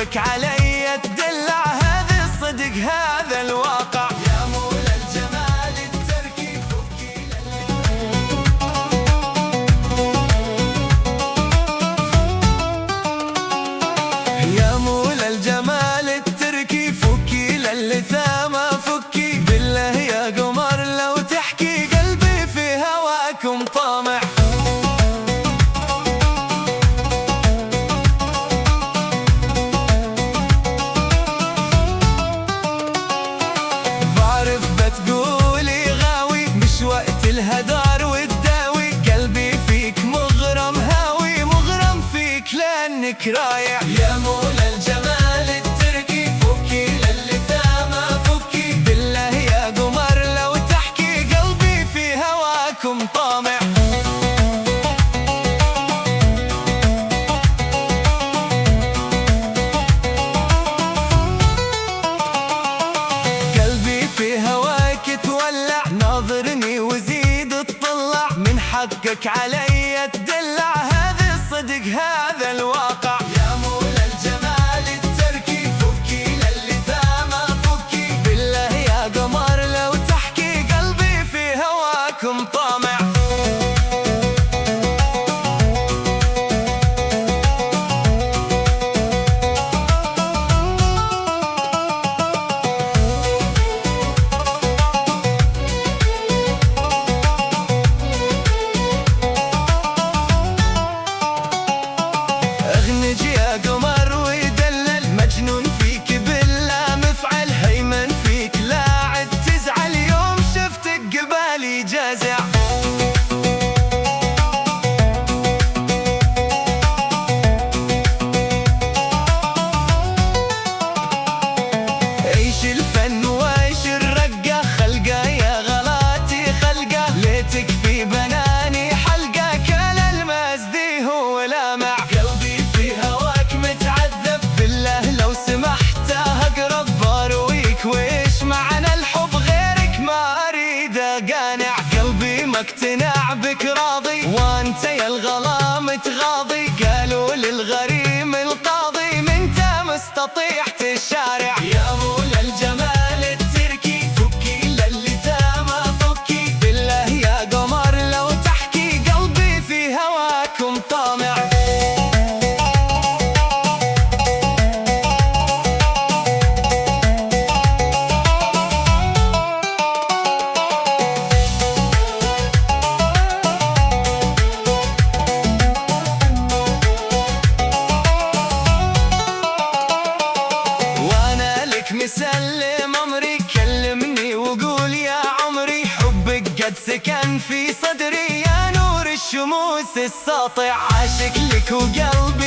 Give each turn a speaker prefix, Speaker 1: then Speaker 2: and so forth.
Speaker 1: حقك علي تدلع، هذا الصدق هذا الواقع. يا مولى الجمال التركي فكي يا مولى الجمال التركي فكي للثامة فكي، بالله يا قمر لو تحكي قلبي في هواكم طامع. بتقولي غاوي مش وقت الهدار والداوي، قلبي فيك مغرم هاوي مغرم فيك لانك رايع. يا مولى الجمال التركي فكي للثامة فكي، بالله يا قمر لو تحكي قلبي في هواكم طامع. قلبي في هواك تولع، ناظرني وزيد اطلع، من حقك علي تدلع، هذا الصدق هذا الواقع. يا مولى الجمال التركي فكي للثامة فكي، بالله يا قمر لو تحكي قلبي في هواكم طامع. نجي يا قمر ويدلل، مجنون فيك بالله مفعل، هيمن فيك لا عد تزعل، يوم شفتك قبالي جازع. ايش الفن وايش الرقة، خلقة يا غلاتي خلقة، ليتك في بناني حلقة، كل الماس ذي هو لامع. وإيش معنى الحب غيرك ما أريد أقانع، قلبي ما اقتنع بك راضي، وانت يا الغلا متغاضي، قالوا للغريم القاضي من تا مستطيع تشارع. يا مولى الجمال التركي فكي للثامة فكي، بالله يا قمر لو تحكي قلبي في هواكم طامع. مسلم أمري، كلمني وقول يا عمري، حبك قد سكن في صدري، يا نور الشموس الساطع، عاشق لك وقلبي